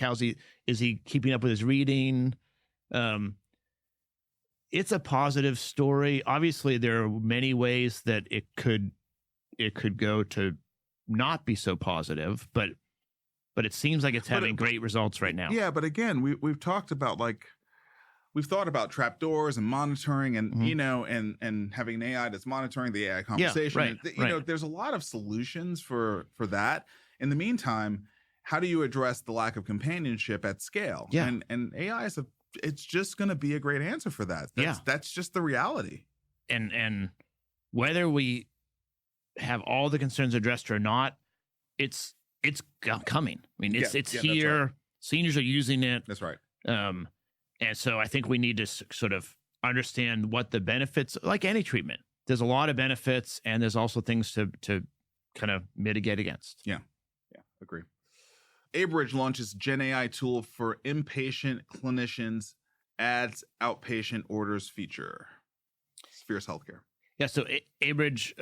is he keeping up with his reading? It's a positive story. Obviously, there are many ways that it could go to not be so positive, but it seems like it's having great results right now. Yeah, but again, we've talked about we've thought about trapdoors and monitoring and and having an AI that's monitoring the AI conversation. Yeah, right, there's a lot of solutions for that. In the meantime, how do you address the lack of companionship at scale? Yeah. And AI it's just going to be a great answer for that. That's just the reality. And whether we have all the concerns addressed or not, it's coming. I mean, it's here. Right. Seniors are using it. That's right. And so I think we need to sort of understand what the benefits, like any treatment, there's a lot of benefits and there's also things to kind of mitigate against. Yeah, agree. Abridge launches Gen AI tool for inpatient clinicians, adds outpatient orders feature. fierce healthcare. Yeah, so Abridge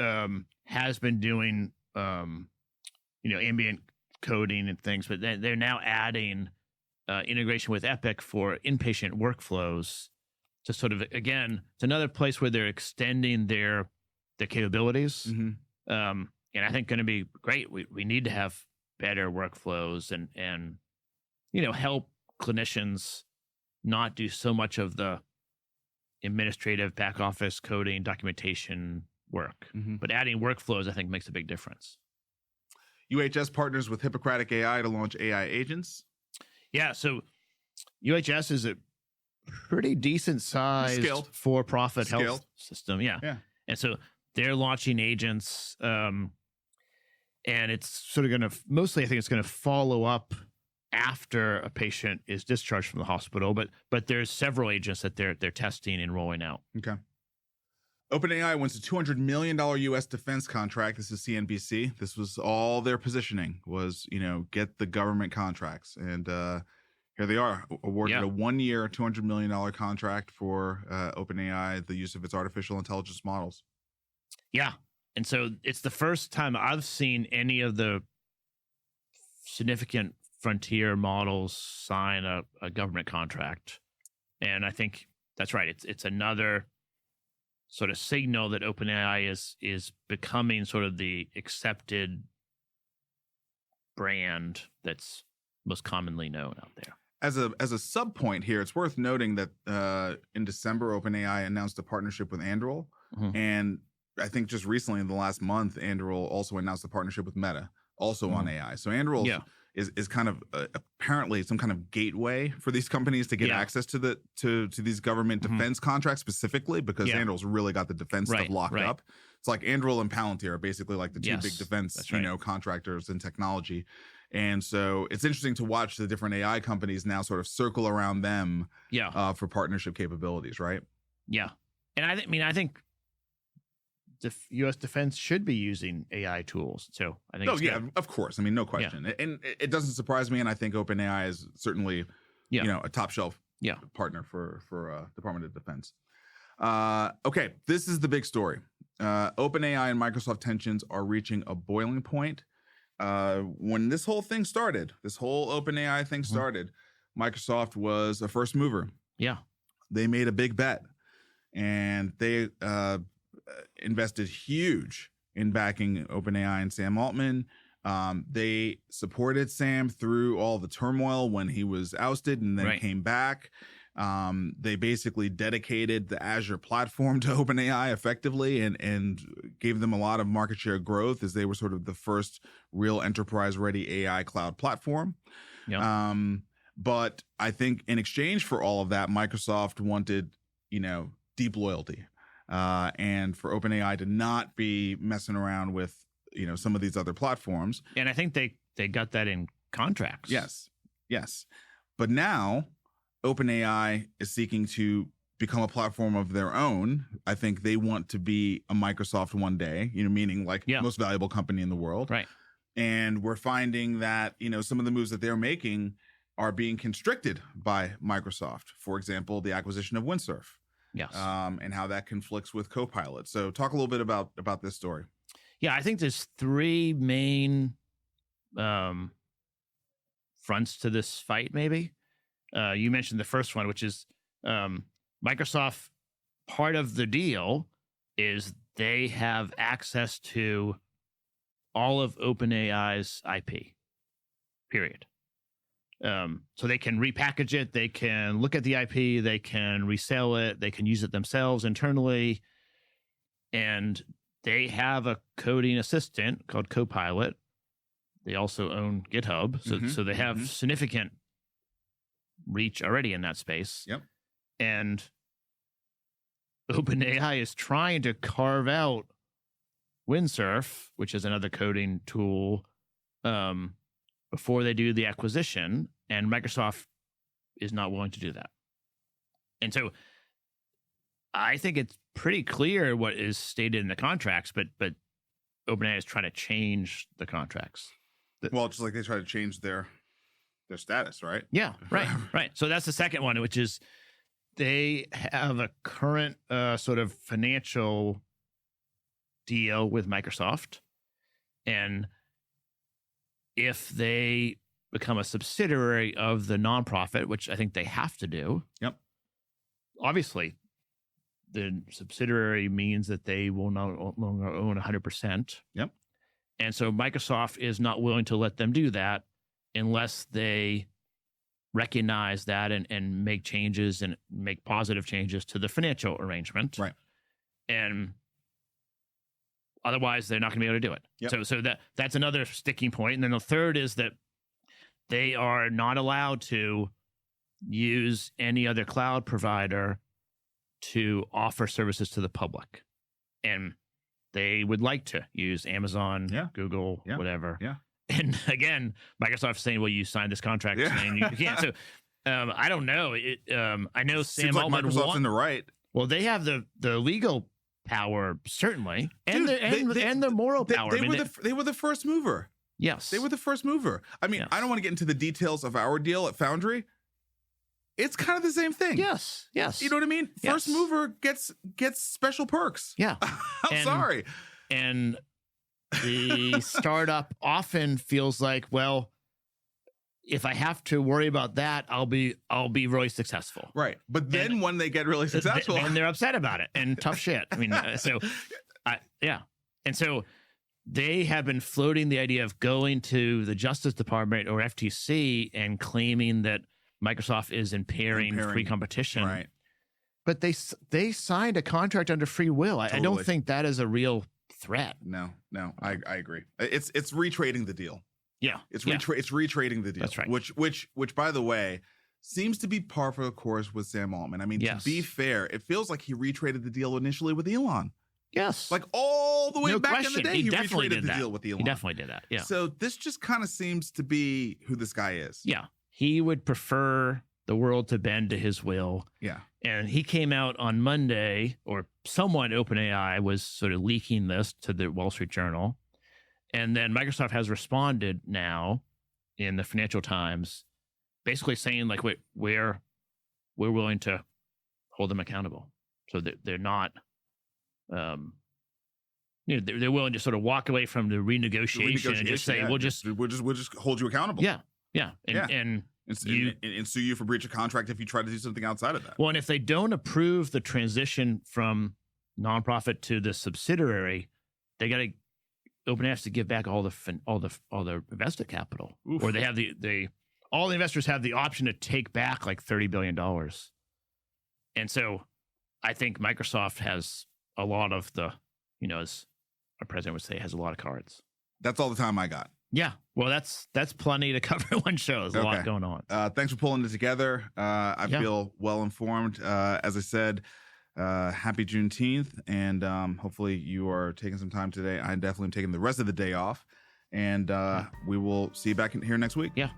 has been doing, ambient coding and things, but they're now adding integration with Epic for inpatient workflows to sort of, again, it's another place where they're extending their capabilities. And I think going to be great. We need to have better workflows and help clinicians not do so much of the administrative back office coding documentation work. But adding workflows, I think, makes a big difference. UHS partners with Hippocratic AI to launch AI agents. Yeah, so UHS is a pretty decent sized for-profit health system. Yeah. And so they're launching agents, and it's sort of going to, mostly I think it's going to follow up after a patient is discharged from the hospital, but there's several agents that they're testing and rolling out. Okay. OpenAI wins a $200 million U.S. defense contract. This is CNBC. This was all their positioning was, get the government contracts. And here they are, awarded a 1-year, $200 million contract for OpenAI, the use of its artificial intelligence models. Yeah. And so it's the first time I've seen any of the significant frontier models sign a government contract. And I think that's right. It's another sort of signal that OpenAI is becoming sort of the accepted brand that's most commonly known out there. As a sub point here, it's worth noting that in December, OpenAI announced a partnership with Anduril, and I think just recently in the last month, Anduril also announced a partnership with Meta, also on AI. So Anduril is kind of apparently some kind of gateway for these companies to get access to these government defense contracts specifically, because Anduril's really got the defense stuff locked up. It's like Anduril and Palantir are basically like the two big defense contractors in technology. And so it's interesting to watch the different AI companies now sort of circle around them for partnership capabilities, right? Yeah. And I think the U.S. defense should be using AI tools. So I think of course. I mean, no question. Yeah. And it doesn't surprise me. And I think OpenAI is certainly, a top shelf partner for Department of Defense. Okay, this is the big story. OpenAI and Microsoft tensions are reaching a boiling point. When this whole thing started, this whole OpenAI thing started, Microsoft was a first mover. Yeah. They made a big bet, and they invested huge in backing OpenAI and Sam Altman. They supported Sam through all the turmoil when he was ousted and then came back. They basically dedicated the Azure platform to OpenAI effectively and gave them a lot of market share growth as they were sort of the first real enterprise-ready AI cloud platform. Yeah. But I think in exchange for all of that, Microsoft wanted, deep loyalty. And for OpenAI to not be messing around with, some of these other platforms. And I think they got that in contracts. Yes. But now OpenAI is seeking to become a platform of their own. I think they want to be a Microsoft one day, meaning like most valuable company in the world. Right. And we're finding that, some of the moves that they're making are being constricted by Microsoft. For example, the acquisition of Windsurf. Yes. And how that conflicts with Copilot. So talk a little bit about this story. Yeah, I think there's three main fronts to this fight, maybe. You mentioned the first one, which is Microsoft. Part of the deal is they have access to all of OpenAI's IP, period. So they can repackage it, they can look at the IP, they can resell it, they can use it themselves internally. And they have a coding assistant called Copilot. They also own GitHub. So they have significant reach already in that space. Yep. And OpenAI is trying to carve out Windsurf, which is another coding tool, before they do the acquisition, and Microsoft is not willing to do that. And so I think it's pretty clear what is stated in the contracts, but OpenAI is trying to change the contracts. Well, just like they try to change their status, right? Yeah, right. So that's the second one, which is they have a current sort of financial deal with Microsoft. And if they become a subsidiary of the nonprofit, which I think they have to do. Yep. Obviously, the subsidiary means that they will no longer own 100%. Yep. And so Microsoft is not willing to let them do that unless they recognize that and make changes and make positive changes to the financial arrangement. Right. And otherwise, they're not going to be able to do it. Yep. So that's another sticking point. And then the third is that they are not allowed to use any other cloud provider to offer services to the public. And they would like to use Amazon, Google, whatever. Yeah. And again, Microsoft's saying, well, you signed this contract saying you can't. So I don't know. I know Sam Altman Microsoft's in the right. Well, they have the legal power, certainly, and the moral power. They were the first mover. Yes. They were the first mover. I mean, I don't want to get into the details of our deal at Foundry. It's kind of the same thing. Yes. You know what I mean? Yes. First mover gets special perks. Yeah. I'm sorry. And the startup often feels like, well, if I have to worry about that, I'll be really successful. Right. But then when they get really successful, and they're upset about it and tough shit. I mean, And so they have been floating the idea of going to the Justice Department or FTC and claiming that Microsoft is impairing free competition. Right. But they signed a contract under free will. Totally. I don't think that is a real threat. No, I agree. It's retrading the deal. Yeah. It's retrading the deal. That's right. Which by the way, seems to be par for the course with Sam Altman. I mean, to be fair, it feels like he retraded the deal initially with Elon. Yes. Like all the way back in the day, he definitely retraded the deal with Elon. He definitely did that. Yeah. So this just kind of seems to be who this guy is. Yeah. He would prefer the world to bend to his will. Yeah. And he came out on Monday, or someone, OpenAI, was sort of leaking this to the Wall Street Journal. And then Microsoft has responded now in the Financial Times, basically saying, like, we're willing to hold them accountable. So that they're not, they're willing to sort of walk away from the renegotiation and just say, we'll just hold you accountable. Yeah. Yeah. And sue you for breach of contract if you try to do something outside of that. Well, and if they don't approve the transition from nonprofit to the subsidiary, they got to OpenAI has to give back all the invested capital. Oof. Or they have all the investors have the option to take back like $30 billion. And so I think Microsoft has a lot of the, as our president would say, has a lot of cards. That's all the time I got. Yeah. Well, that's plenty to cover one show. There's a lot going on. Thanks for pulling it together. I feel well informed. As I said, happy Juneteenth, and hopefully you are taking some time today. I definitely am taking the rest of the day off, and we will see you back here next week. Yeah.